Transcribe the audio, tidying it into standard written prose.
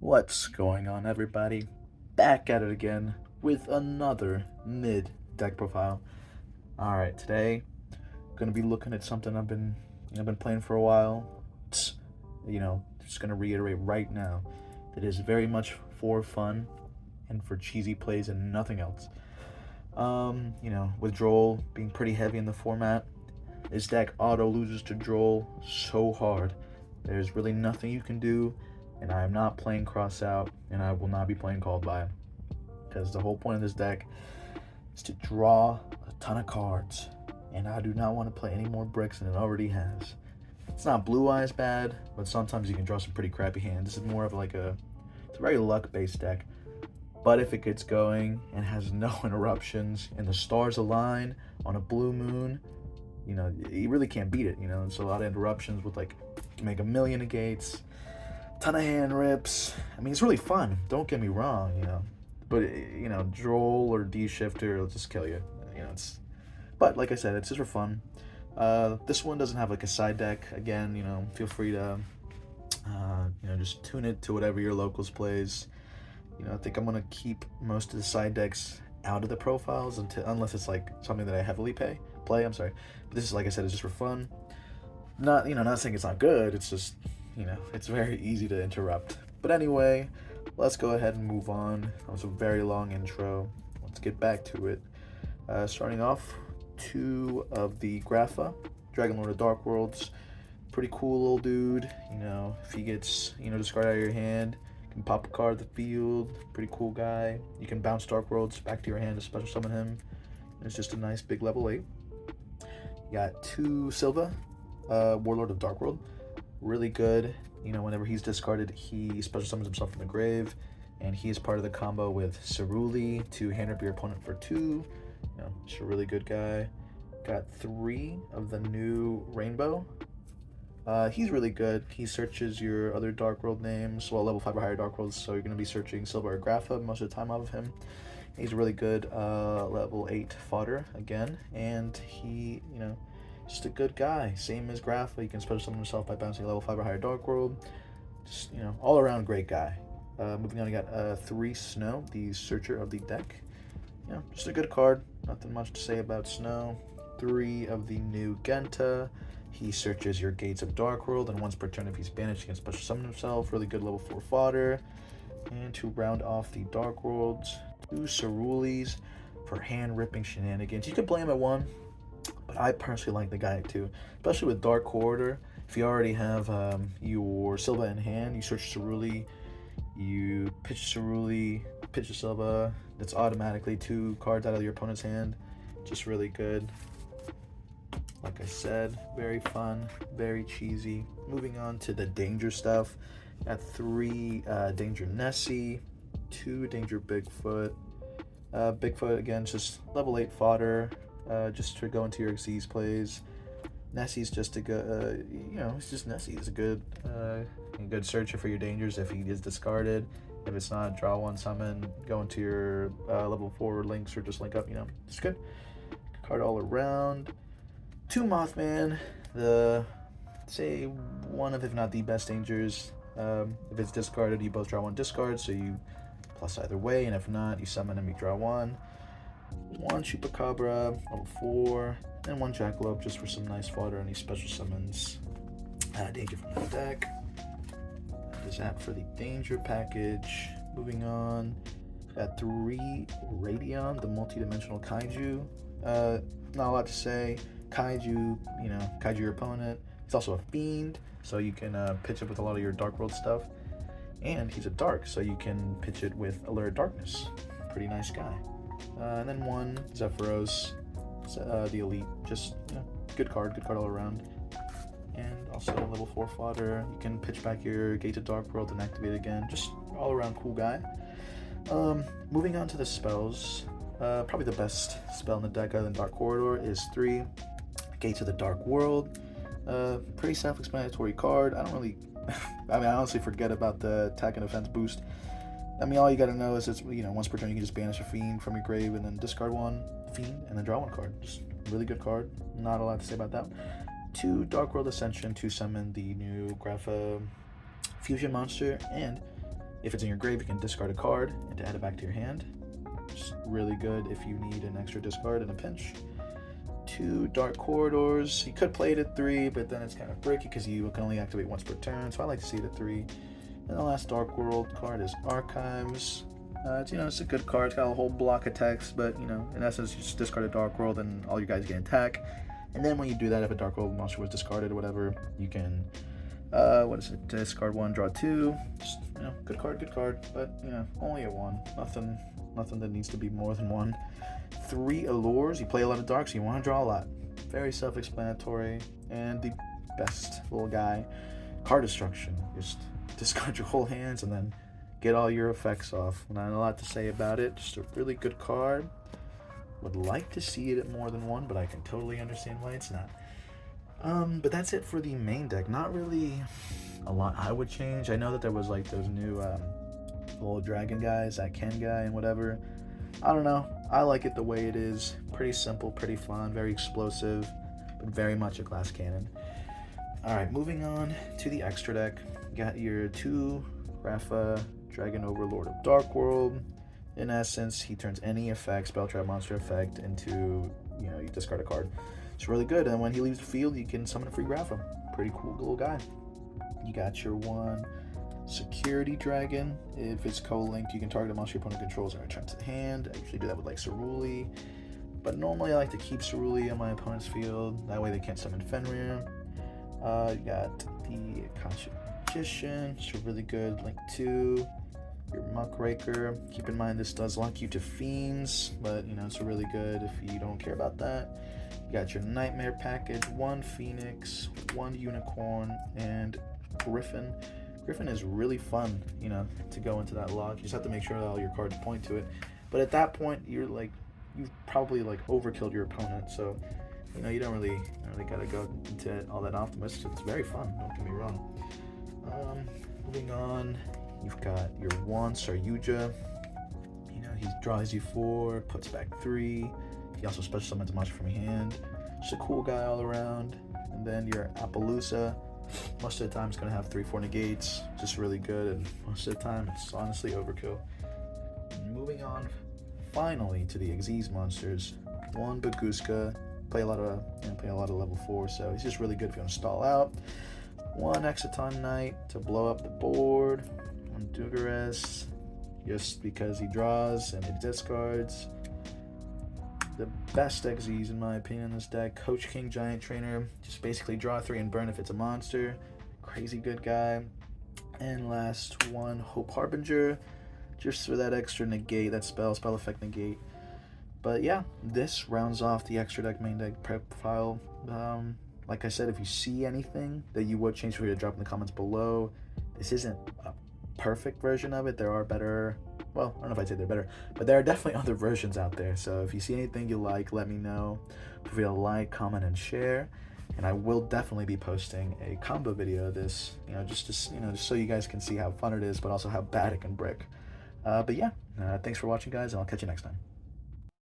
What's going on, everybody? Back at it again with another mid deck profile. Alright, today gonna be looking at something I've been playing for a while. It's, just gonna reiterate right now that it is very much for fun and for cheesy plays and nothing else. With Droll being pretty heavy in the format, this deck auto loses to Droll so hard. There's really nothing you can do, and I am not playing cross out, and I will not be playing called by, because the whole point of this deck is to draw a ton of cards, and I do not want to play any more bricks than it already has. It's not blue eyes bad, but sometimes you can draw some pretty crappy hands. This is more of like it's a very luck-based deck. But if it gets going and has no interruptions and the stars align on a blue moon, you really can't beat it. It's a lot of interruptions with like make a million negates, ton of hand rips. I mean, it's really fun. Don't get me wrong, but Droll or D shifter will just kill you. But like I said, it's just for fun. This one doesn't have like a side deck. Again, feel free to just tune it to whatever your locals plays. I think I'm gonna keep most of the side decks out of the profiles unless it's like something that I heavily play. But this is, like I said, it's just for fun. Not saying it's not good. It's just it's very easy to interrupt. But anyway, let's go ahead and move on. That was a very long intro. Let's get back to it. Starting off, 2 of the Grapha, Dragon Lord of DarkWorlds. Pretty cool little dude. If he gets discarded out of your hand, you can pop a card to the field. Pretty cool guy. You can bounce DarkWorlds back to your hand to special summon him. It's just a nice big level 8. You got 2 Silva, Warlord of DarkWorld. Really good. Whenever he's discarded, he special summons himself from the grave, and he is part of the combo with Ceruli to hand up your opponent for 2. Just a really good guy. Got 3 of the new Rainbow. He's really good. He searches your other DarkWorld names, well, level 5 or higher DarkWorlds, so you're going to be searching Silva or Grapha most of the time off of him. He's a really good level 8 fodder again, and he, just a good guy. Same as Grapha, he can special summon himself by bouncing level 5 or higher DarkWorld. Just, all around great guy. Moving on, you got 3 Snow, the Searcher of the deck. Just a good card. Nothing much to say about Snow. 3 of the new Genta. He searches your Gates of DarkWorld, and once per turn, if he's banished, he can special summon himself. Really good level 4 fodder. And to round off the DarkWorlds, 2 Cerulis for hand-ripping shenanigans. You can play him at 1, but I personally like the guy at 2, especially with Dark Corridor. If you already have your Silva in hand, you search Ceruli, you pitch Ceruli, pitch a Silva. That's automatically 2 cards out of your opponent's hand. Just really good. Like I said, very fun, very cheesy. Moving on to the danger stuff. Got 3 Danger Nessie, 2 Danger Bigfoot. Bigfoot, again, just level 8 fodder, just to go into your Xyz plays. Nessie's just a good, it's just Nessie. He's a good searcher for your dangers if he is discarded. If it's not, draw 1, summon, go into your level 4 links, or just link up, it's good. Card all around. 2 Mothman, say one of, if not the best dangers. If it's discarded, you both draw 1 discard, so you plus either way, and if not, you summon him, you draw 1. 1 Chupacabra, level 4, and 1 Jackalope, just for some nice fodder, and he special summons danger from the deck. That is that for the danger package. Moving on, got 3 Radion, the multi-dimensional kaiju. Not a lot to say. Kaiju, kaiju your opponent. He's also a fiend, so you can pitch it with a lot of your Dark World stuff. And he's a dark, so you can pitch it with Alert Darkness. Pretty nice guy. And then 1 Zephyros, the elite. Just good card all around. And also level 4 fodder. You can pitch back your Gate to Dark World and activate it again. Just all around cool guy. Moving on to the spells. Probably the best spell in the deck other than Dark Corridor is 3 Gates of the Dark World. Pretty self-explanatory card. I don't really I honestly forget about the attack and defense boost. All you gotta know is it's, once per turn you can just banish a fiend from your grave and then discard 1 fiend and then draw 1 card. Just really good card. Not a lot to say about that. 2 Dark World Ascension to summon the new Grapha Fusion monster, and If it's in your grave, you can discard a card and to add it back to your hand. Just really good if you need an extra discard in a pinch. 2 Dark Corridors. You could play it at 3, but then it's kind of bricky because you can only activate once per turn, so I like to see it at 3. And the last DarkWorld card is Archives. It's a good card. It's got a whole block of text, but in essence, you just discard a DarkWorld and all you guys get attack. And then when you do that, if a DarkWorld monster was discarded or whatever, you can discard 1, draw 2. Just good card, but only a 1. Nothing that needs to be more than 1. 3 Allures. You play a lot of dark, so you want to draw a lot. Very self-explanatory. And the best little guy, Card Destruction. Just discard your whole hands and then get all your effects off. Not a lot to say about it. Just a really good card. Would like to see it at more than 1, but I can totally understand why it's not. But that's it for the main deck. Not really a lot I would change. I know that there was like those new little dragon guys, that Ken guy and whatever. I don't know. I like it the way it is. Pretty simple, pretty fun, very explosive, but very much a glass cannon. Alright, moving on to the extra deck. You got your 2 Rafa Dragon Overlord of DarkWorld. In essence, he turns any effect, spell, trap, monster effect into, you discard a card. It's really good, and when he leaves the field, you can summon a free Rafa. Pretty cool little guy. You got your 1 Security Dragon. If it's co-linked, you can target a monster your opponent controls and return to the hand. I usually do that with like Ceruli, but normally I like to keep Ceruli on my opponent's field. That way they can't summon Fenrir. You got the Akashic Magician. It's a really good link 2. Your Muckraker. Keep in mind this does lock you to Fiends, but it's really good if you don't care about that. You got your Nightmare package, 1 Phoenix, 1 Unicorn, and Griffin. Griffin is really fun, to go into that lock. You just have to make sure that all your cards point to it. But at that point, you've probably overkilled your opponent, so you don't really gotta go into all that optimist. It's very fun, don't get me wrong. Moving on, you've got your 1 Saryuja. He draws you 4, puts back 3. He also special summons a monster from your hand. Just a cool guy all around. And then your Appaloosa. Most of the time it's going to have 3-4 negates. Just really good, and most of the time it's honestly overkill. Moving on finally to the Xyz monsters. 1 Baguska. Play a lot of level 4, so he's just really good if you want to stall out. 1 Exciton Knight to blow up the board. 1 Dugares, just because he draws and he discards. The best Xyz in my opinion in this deck, Coach King Giant Trainer. Just basically draw 3 and burn if it's a monster. Crazy good guy. And last 1 Hope Harbinger, just for that extra negate, that spell effect negate. But yeah, this rounds off the extra deck main deck profile. Like I said, if you see anything that you would change, feel free to drop in the comments below. This isn't a perfect version of it. There are better, well, I don't know if I'd say they're better, but there are definitely other versions out there. So if you see anything you like, let me know. Feel free to like, comment, and share. And I will definitely be posting a combo video of this, just so you guys can see how fun it is, but also how bad it can brick. But yeah, thanks for watching, guys, and I'll catch you next time.